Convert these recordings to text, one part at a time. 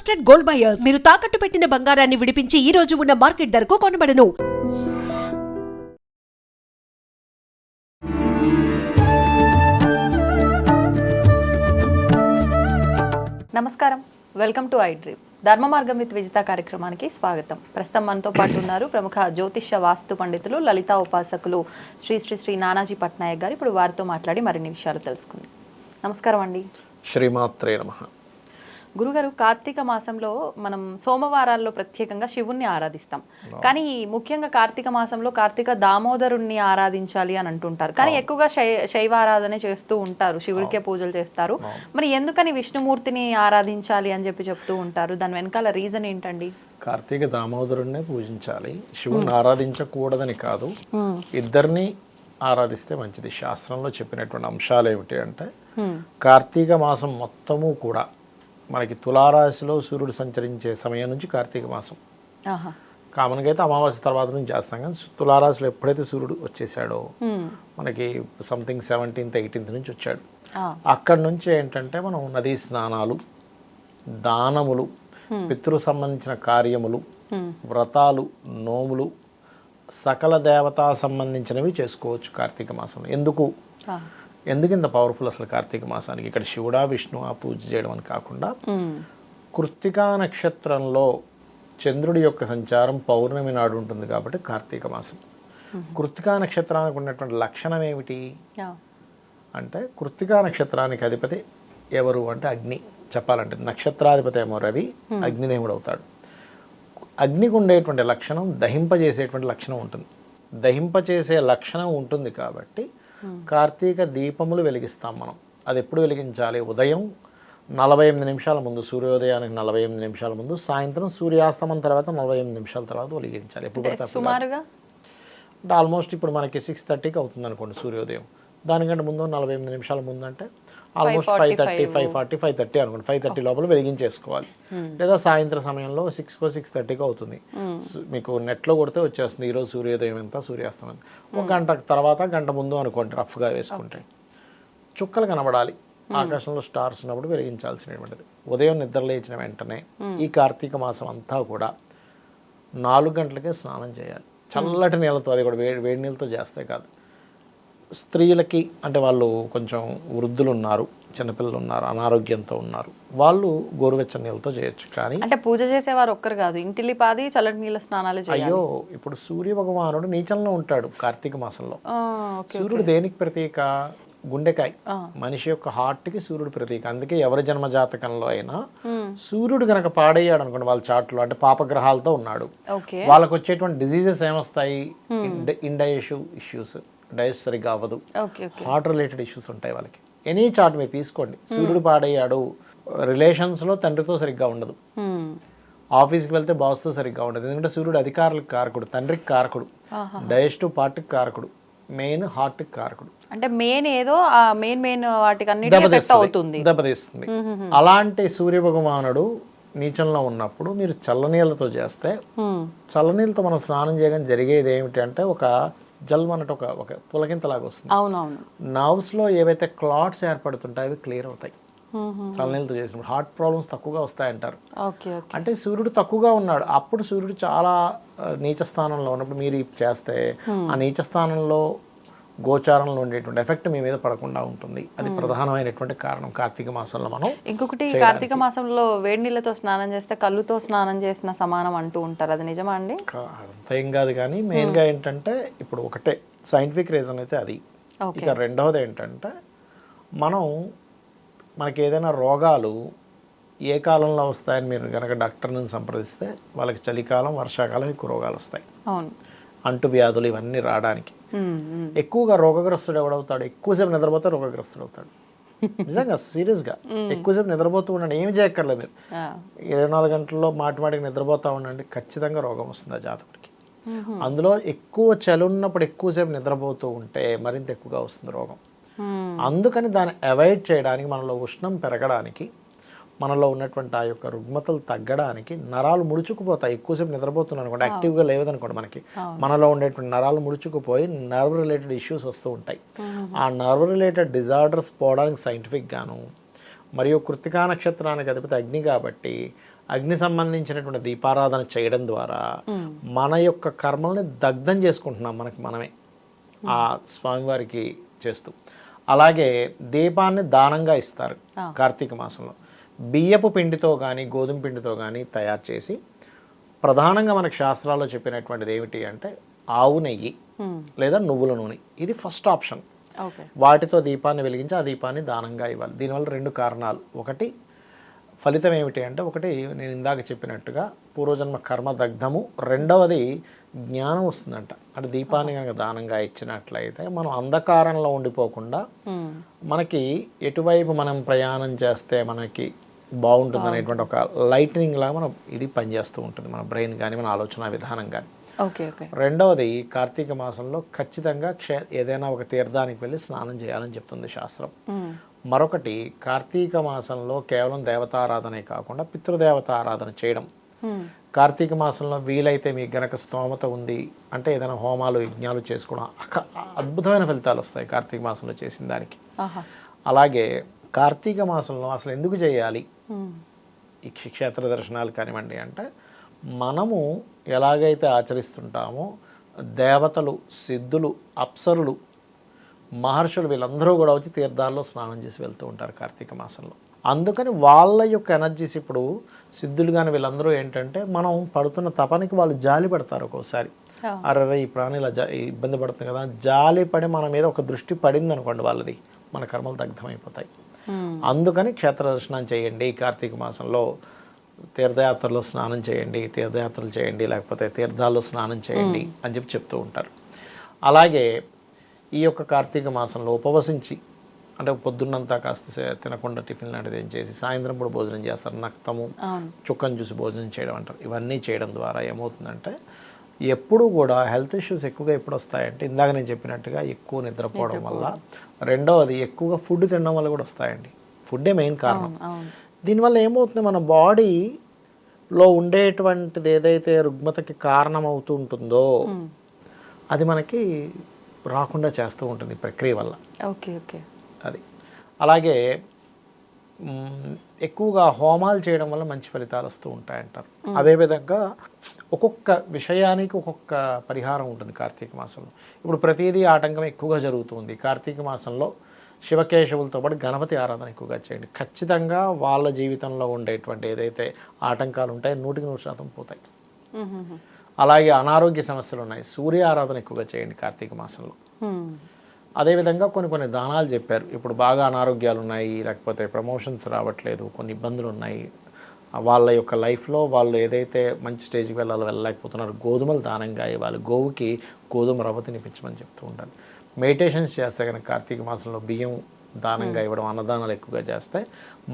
Trusted gold buyers మీరు తాకట్టు పెట్టిన బంగారాన్ని విడిపించి ఈ రోజు ఉన్న మార్కెట్ ధరకు కొనబడను. నమస్కారం, వెల్కమ్ టు ఐ డ్రీమ్. ధర్మ మార్గం విత్ విజిత కార్యక్రమానికి స్వాగతం. ప్రస్తుతం మనతో పాటు ఉన్నారు ప్రముఖ జ్యోతిష్య వాస్తు పండితులు, లలితా ఉపాసకులు శ్రీ నానాజీ పట్నాయక్ గారు. ఇప్పుడు వారితో మాట్లాడి మరిన్ని విషయాలు తెలుసుకుందాం. నమస్కారం అండి. శ్రీమాత్రే నమః. గురుగారు, కార్తీక మాసంలో మనం సోమవారాల్లో ప్రత్యేకంగా శివుణ్ణి ఆరాధిస్తాం. కానీ ముఖ్యంగా కార్తీక మాసంలో కార్తీక దామోదరుణ్ణి ఆరాధించాలి అని అంటుంటారు. కానీ ఎక్కువగా శైవ ఆరాధనే చేస్తూ ఉంటారు, శివుడికే పూజలు చేస్తారు. మరి ఎందుకని విష్ణుమూర్తిని ఆరాధించాలి అని చెప్తూ ఉంటారు? దాని వెనకాల రీజన్ ఏంటండి? కార్తీక దామోదరుణ్ణే పూజించాలి, శివుణ్ణి ఆరాధించకూడదని కాదు. ఇద్దరిని ఆరాధిస్తే మంచిది. శాస్త్రంలో చెప్పినటువంటి అంశాలు ఏమిటి అంటే, కార్తీక మాసం మొత్తము కూడా మనకి తులారాశిలో సూర్యుడు సంచరించే సమయం నుంచి కార్తీక మాసం కామన్గా అయితే అమావాస్య తర్వాత నుంచి చేస్తాం. కానీ తులారాశిలో ఎప్పుడైతే సూర్యుడు వచ్చేసాడో మనకి సంథింగ్ 17th 18th నుంచి వచ్చాడు. అక్కడి నుంచి ఏంటంటే మనం నదీ స్నానాలు, దానములు, పితృ సంబంధించిన కార్యములు, వ్రతాలు, నోములు, సకల దేవతా సంబంధించినవి చేసుకోవచ్చు కార్తీక మాసంలో. ఎందుకు ఇంత పవర్ఫుల్ అసలు కార్తీక మాసానికి? ఇక్కడ శివుడా విష్ణువా పూజ చేయడం అని కాకుండా, కృత్తికా నక్షత్రంలో చంద్రుడి యొక్క సంచారం పౌర్ణమి నాడు ఉంటుంది కాబట్టి కార్తీక మాసం. కృత్తికా నక్షత్రానికి ఉన్నటువంటి లక్షణం ఏమిటి అంటే, కృత్తికా నక్షత్రానికి అధిపతి ఎవరు అంటే అగ్ని. చెప్పాలంటే నక్షత్రాధిపతి ఏమో రవి, అగ్నిదేవుడు అవుతాడు. అగ్నికి ఉండేటువంటి లక్షణం దహింపజేసేటువంటి లక్షణం ఉంటుంది. దహింపచేసే లక్షణం ఉంటుంది కాబట్టి కార్తీక దీపములు వెలిగిస్తాం మనం. అది ఎప్పుడు వెలిగించాలి? ఉదయం 48 నిమిషాల ముందు, సూర్యోదయానికి 48 నిమిషాల ముందు, సాయంత్రం సూర్యాస్తమం తర్వాత 48 నిమిషాల తర్వాత వెలిగించాలి. ఎప్పుడు సుమారుగా అంటే ఆల్మోస్ట్ ఇప్పుడు మనకి 6:30కి అవుతుంది అనుకోండి సూర్యోదయం. దానికంటే ముందు 48 నిమిషాల ముందు అంటే ఆల్మోస్ట్ 5:30, 5:40, 5:30 అనుకోండి. 5:30 లోపల వెలిగించేసుకోవాలి. లేదా సాయంత్రం సమయంలో 6:30కి అవుతుంది. మీకు నెట్లో కొడితే వచ్చేస్తుంది ఈరోజు సూర్యోదయం ఎంత, సూర్యాస్తమం ఎంత. ఒక గంట తర్వాత, గంట ముందు అనుకోండి, రఫ్గా వేసుకుంటే చుక్కలు కనబడాలి. ఆకాశంలో స్టార్స్ ఉన్నప్పుడు వెలిగించాల్సినటువంటిది. ఉదయం నిద్ర లేచిన వెంటనే ఈ కార్తీక మాసం అంతా కూడా 4 గంటలకే స్నానం చేయాలి. చల్లటి నీళ్ళతో, అది కూడా వేడి నీళ్ళతో చేస్తే కాదు. స్త్రీలకి అంటే వాళ్ళు కొంచెం వృద్ధులు ఉన్నారు, చిన్నపిల్లలు ఉన్నారు, అనారోగ్యంతో ఉన్నారు, వాళ్ళు గోరువెచ్చని నీళ్ళతో చేయొచ్చు. కానీ అంటే పూజ చేసేవారు ఒక్కరు కాదు, ఇంటిల్లిపాది చల్లటి నీళ్ళ స్నానాలు చేయాలి. అయ్యో, ఇప్పుడు సూర్య భగవానుడు నీచంలో ఉంటాడు కార్తీక మాసంలో. సూర్యుడు దేనికి ప్రతీక? గుండెకాయ. మనిషి యొక్క హార్ట్కి సూర్యుడు ప్రతీక. అందుకే ఎవరి జన్మ జాతకంలో అయినా సూర్యుడు గనక పాడయ్యాడు అనుకోండి, వాళ్ళ చాట్లో అంటే పాపగ్రహాలతో ఉన్నాడు, వాళ్ళకు వచ్చేటువంటి డిజీజెస్ ఏమొస్తాయి? ఇండైజెషన్ ఇష్యూస్, డైజెస్ట్ సరిగ్గా అవ్వదు, హార్ట్ రిలేటెడ్ ఇష్యూస్ ఉంటాయి వాళ్ళకి. ఎనీ చార్ట్ మీరు తీసుకోండి, సూర్యుడు పాడయ్యాడు, రిలేషన్స్లో తండ్రితో సరిగ్గా ఉండదు, ఆఫీస్కి వెళ్తే బాస్తో సరిగ్గా ఉండదు. ఎందుకంటే సూర్యుడు అధికారులకు కారకుడు, తండ్రికి కారకుడు, డైజెస్టివ్ పార్ట్కి కారకుడు, మెయిన్ హార్ట్కి కారకుడు. అంటే మెయిన్ ఏదో మెయిన్ వాటికి దెబ్బతీస్తుంది. అలాంటి సూర్య భగవానుడు నీచంలో ఉన్నప్పుడు మీరు చల్లనీళ్ళతో చేస్తే, చల్లనీళ్ళతో మనం స్నానం చేయడం జరిగేది ఏమిటి అంటే, ఒక జల్ అన్నట్టు ఒక పులకింతలాగా వస్తుంది. నర్వ్స్లో ఏవైతే క్లాట్స్ ఏర్పడుతుంటాయో అవి క్లియర్ అవుతాయి చల్లనీళ్ళతో చేసినప్పుడు. హార్ట్ ప్రాబ్లమ్స్ తక్కువగా వస్తాయంటారు. అంటే సూర్యుడు తక్కువగా ఉన్నాడు, అప్పుడు సూర్యుడు చాలా నీచ స్థానంలో ఉన్నప్పుడు మీరు చేస్తే ఆ నీచ స్థానంలో గోచారంలో ఉండేటువంటి ఎఫెక్ట్ మీ మీద పడకుండా ఉంటుంది. అది ప్రధానమైనటువంటి కారణం కార్తీక మాసంలో మనం. ఇంకొకటి, కార్తీక మాసంలో వేడి నీళ్ళతో స్నానం చేస్తే కళ్ళుతో స్నానం చేసిన సమానం అంటూ ఉంటారు, అది నిజమా అండి? అంత ఏం కాదు, కానీ మెయిన్గా ఏంటంటే ఇప్పుడు ఒకటే సైంటిఫిక్ రీజన్ అయితే అది. ఇక రెండవది ఏంటంటే, మనకి ఏదైనా రోగాలు ఏ కాలంలో వస్తాయని మీరు కనుక డాక్టర్ని సంప్రదిస్తే, వాళ్ళకి చలికాలం, వర్షాకాలం ఎక్కువ రోగాలు వస్తాయి. అంటు వ్యాధులు ఇవన్నీ రావడానికి. ఎక్కువగా రోగగ్రస్తుడు ఎవడవుతాడు? ఎక్కువసేపు నిద్రపోతే రోగగ్రస్తుడు అవుతాడు. నిజంగా సీరియస్గా ఎక్కువసేపు నిద్రపోతూ ఉండండి, ఏమి చేయక్కర్లేదు. 24 గంటల్లో మాటికి నిద్రపోతూ ఉండండి, ఖచ్చితంగా రోగం వస్తుంది ఆ జాతకుడికి. అందులో ఎక్కువ చలి ఉన్నప్పుడు ఎక్కువసేపు నిద్రపోతూ ఉంటే మరింత ఎక్కువగా వస్తుంది రోగం. అందుకని దాన్ని అవాయిడ్ చేయడానికి, మనలో ఉష్ణం పెరగడానికి, మనలో ఉన్నటువంటి ఆ యొక్క రుగ్మతలు తగ్గడానికి, నరాలు ముడుచుకుపోతాయి. ఎక్కువసేపు నిద్రపోతున్నాను అనుకోండి, యాక్టివ్గా లేవదనుకోండి, మనలో ఉండేటువంటి నరాలు ముడుచుకుపోయి నర్వ్ రిలేటెడ్ ఇష్యూస్ వస్తూ ఉంటాయి. ఆ నర్వ్ రిలేటెడ్ డిజార్డర్స్ పోవడానికి సైంటిఫిక్ గాను, మరియు కృత్తికా నక్షత్రానికి అధిపతి అగ్ని కాబట్టి అగ్ని సంబంధించినటువంటి దీపారాధన చేయడం ద్వారా మన యొక్క కర్మల్ని దగ్ధం చేసుకుంటున్నాం మనకి మనమే ఆ స్వామివారికి చేస్తూ. అలాగే దీపాన్ని దానంగా ఇస్తారు కార్తీక మాసంలో. బియ్యపు పిండితో కానీ గోధుమ పిండితో కానీ తయారు చేసి, ప్రధానంగా మనకు శాస్త్రాల్లో చెప్పినటువంటిది ఏమిటి అంటే ఆవు నెయ్యి లేదా నువ్వుల నూనె, ఇది ఫస్ట్ ఆప్షన్. వాటితో దీపాన్ని వెలిగించి ఆ దీపాన్ని దానంగా ఇవ్వాలి. దీనివల్ల 2 కారణాలు. ఒకటి ఫలితం ఏమిటి అంటే, ఒకటి నేను ఇందాక చెప్పినట్టుగా పూర్వజన్మ కర్మ దగ్ధము, రెండవది జ్ఞానం వస్తుందంట. అంటే దీపాన్ని కనుక దానంగా ఇచ్చినట్లయితే మనం అంధకారంలో ఉండిపోకుండా మనకి ఎటువైపు మనం ప్రయాణం చేస్తే మనకి బాగుంటుంది అనేటువంటి ఒక లైట్నింగ్ లాగా మనం ఇది పనిచేస్తూ ఉంటుంది, మన బ్రెయిన్ కానీ మన ఆలోచన విధానం కానీ. రెండవది కార్తీక మాసంలో ఖచ్చితంగా ఏదైనా ఒక తీర్థానికి వెళ్ళి స్నానం చేయాలని చెప్తుంది శాస్త్రం. మరొకటి కార్తీక మాసంలో కేవలం దేవతారాధనే కాకుండా పితృదేవత ఆరాధన చేయడం. కార్తీక మాసంలో వీలైతే మీకు గనక స్తోమత ఉంది అంటే ఏదైనా హోమాలు యజ్ఞాలు చేసుకోవడం అద్భుతమైన ఫలితాలు వస్తాయి కార్తీక మాసంలో చేసిన దానికి. అలాగే కార్తీక మాసంలో అసలు ఎందుకు చేయాలి ఈ క్షేత్ర దర్శనాలు కానివ్వండి అంటే, మనము ఎలాగైతే ఆచరిస్తుంటామో దేవతలు, సిద్ధులు, అప్సరులు, మహర్షులు వీళ్ళందరూ కూడా వచ్చి తీర్థాల్లో స్నానం చేసి వెళ్తూ ఉంటారు కార్తీక మాసంలో. అందుకని వాళ్ళ యొక్క ఎనర్జీస్, ఇప్పుడు సిద్ధులు కానీ వీళ్ళందరూ ఏంటంటే మనం పడుతున్న తపనికి వాళ్ళు జాలి పడతారు ఒక్కోసారి. అరే ఈ ప్రాణి ఇలా ఇబ్బంది పడుతుంది కదా, జాలి పడి మన మీద ఒక దృష్టి పడింది అనుకోండి వాళ్ళది, మన కర్మలు దగ్ధమైపోతాయి. అందుకని క్షేత్ర దర్శనం చేయండి కార్తీక మాసంలో, తీర్థయాత్రలో స్నానం చేయండి, తీర్థయాత్రలు చేయండి, లేకపోతే తీర్థాల్లో స్నానం చేయండి అని చెప్పి చెప్తూ ఉంటారు. అలాగే ఈ యొక్క కార్తీక మాసంలో ఉపవసించి, అంటే పొద్దున్నంతా కాస్త తినకుండా టిఫిన్ లాంటిది ఏం చేసి సాయంత్రం కూడా భోజనం చేస్తారు. నక్తము, చుక్కను చూసి భోజనం చేయడం అంటారు. ఇవన్నీ చేయడం ద్వారా ఏమవుతుందంటే, ఎప్పుడు కూడా హెల్త్ ఇష్యూస్ ఎక్కువగా ఎప్పుడు వస్తాయంటే ఇందాక నేను చెప్పినట్టుగా ఎక్కువ నిద్రపోవడం వల్ల, రెండవది ఎక్కువగా ఫుడ్ తినడం వల్ల కూడా వస్తాయండి. ఫుడ్డే మెయిన్ కారణం. దీనివల్ల ఏమవుతుంది, మన బాడీలో ఉండేటువంటిది ఏదైతే రుగ్మతకి కారణం అవుతూ ఉంటుందో అది మనకి రాకుండా చేస్తూ ఉంటుంది ప్రక్రియ వల్ల. అది అలాగే ఎక్కువగా హోమాలు చేయడం వల్ల మంచి ఫలితాలు వస్తూ ఉంటాయంటారు. అదేవిధంగా ఒక్కొక్క విషయానికి ఒక్కొక్క పరిహారం ఉంటుంది కార్తీక మాసంలో. ఇప్పుడు ప్రతిదీ ఆటంకం ఎక్కువగా జరుగుతుంది కార్తీక మాసంలో. శివకేశవులతో పాటు గణపతి ఆరాధన ఎక్కువగా చేయండి. ఖచ్చితంగా వాళ్ళ జీవితంలో ఉండేటువంటి ఏదైతే ఆటంకాలు ఉంటాయో 100% పోతాయి. అలాగే అనారోగ్య సమస్యలు ఉన్నాయి, సూర్య ఆరాధన ఎక్కువగా చేయండి కార్తీక మాసంలో. అదేవిధంగా కొన్ని దానాలు చెప్పారు. ఇప్పుడు బాగా అనారోగ్యాలు ఉన్నాయి, లేకపోతే ప్రమోషన్స్ రావట్లేదు, కొన్ని ఇబ్బందులు ఉన్నాయి, వాళ్ళ యొక్క లైఫ్లో వాళ్ళు ఏదైతే మంచి స్టేజ్కి వెళ్ళలేకపోతున్నారు, గోధుమలు దానంగా ఇవ్వాలి. గోవుకి గోధుమ రవ్వ తినిపించమని చెప్తూ ఉంటారు. మెడిటేషన్స్ చేస్తే కనుక కార్తీక మాసంలో బియ్యం దానంగా ఇవ్వడం, అన్నదానాలు ఎక్కువగా చేస్తే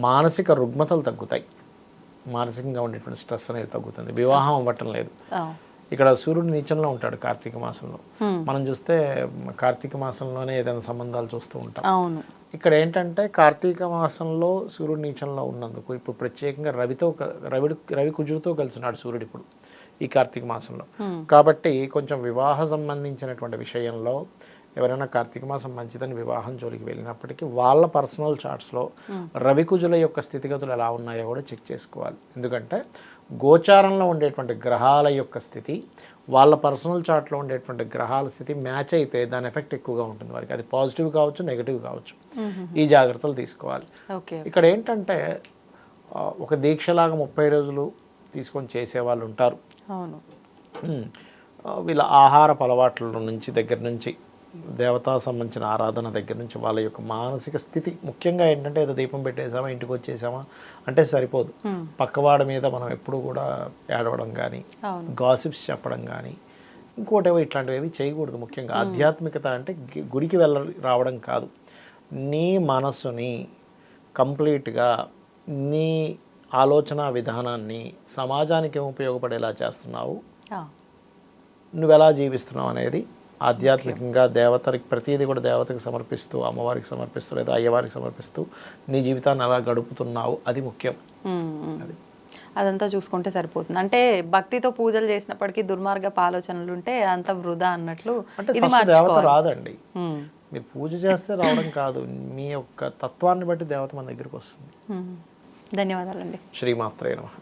మానసిక రుగ్మతలు తగ్గుతాయి, మానసికంగా ఉండేటువంటి స్ట్రెస్ అనేది తగ్గుతుంది. వివాహం అవ్వటం లేదు. ఇక్కడ సూర్యుడు నీచంలో ఉంటాడు కార్తీక మాసంలో. మనం చూస్తే కార్తీక మాసంలోనే ఏదైనా సంబంధాలు చూస్తూ ఉంటాం. ఇక్కడ ఏంటంటే కార్తీక మాసంలో సూర్యుడు నీచంలో ఉన్నందుకు ఇప్పుడు ప్రత్యేకంగా రవి కుజుడితో కలిసి ఉన్నాడు సూర్యుడు ఇప్పుడు ఈ కార్తీక మాసంలో. కాబట్టి కొంచెం వివాహ సంబంధించినటువంటి విషయంలో ఎవరైనా కార్తీక మాసం మంచిదని వివాహం జోలికి వెళ్ళినప్పటికీ వాళ్ళ పర్సనల్ చార్ట్స్లో రవికుజుల యొక్క స్థితిగతులు ఎలా ఉన్నాయో కూడా చెక్ చేసుకోవాలి. ఎందుకంటే గోచారంలో ఉండేటువంటి గ్రహాల యొక్క స్థితి వాళ్ళ పర్సనల్ చార్ట్లో ఉండేటువంటి గ్రహాల స్థితి మ్యాచ్ అయితే దాని ఎఫెక్ట్ ఎక్కువగా ఉంటుంది వారికి. అది పాజిటివ్ కావచ్చు, నెగిటివ్ కావచ్చు. ఈ జాగ్రత్తలు తీసుకోవాలి. ఇక్కడ ఏంటంటే ఒక దీక్షలాగా 30 రోజులు తీసుకొని చేసేవాళ్ళు ఉంటారు. వీళ్ళ ఆహారపు అలవాట్ల నుంచి దగ్గర నుంచి దేవతా సంబంధించిన ఆరాధన దగ్గర నుంచి వాళ్ళ యొక్క మానసిక స్థితి, ముఖ్యంగా ఏంటంటే ఏదో దీపం పెట్టేసామా ఇంటికి వచ్చేసామా అంటే సరిపోదు. పక్కవాడి మీద మనం ఎప్పుడు కూడా ఏడవడం కానీ, గాసిప్స్ చెప్పడం కానీ, ఇంకోటేవో ఇట్లాంటివి చేయకూడదు. ముఖ్యంగా ఆధ్యాత్మికత అంటే గుడికి రావడం కాదు, నీ మనస్సుని కంప్లీట్గా నీ ఆలోచన విధానాన్ని సమాజానికి ఉపయోగపడేలా చేస్తున్నావు, నువ్వెలా జీవిస్తున్నావు అనేది ఆధ్యాత్మికంగా దేవతకి ప్రతిదీ కూడా దేవతకి సమర్పిస్తూ, అమ్మవారికి సమర్పిస్తూ లేదా అయ్యవారికి సమర్పిస్తూ నీ జీవితాన్ని ఎలా గడుపుతున్నావు అది ముఖ్యం. అదంతా చూసుకుంటే సరిపోతుంది. అంటే భక్తితో పూజలు చేసినప్పటికీ దుర్మార్గపు ఆలోచనలు ఉంటే అంత వృధా అన్నట్లు. అంటే దేవత రాదండి, మీరు పూజ చేస్తే రావడం కాదు, మీ యొక్క తత్వాన్ని బట్టి దేవత మన దగ్గరికి వస్తుంది. ధన్యవాదాలండి. శ్రీమాత్రే నమః.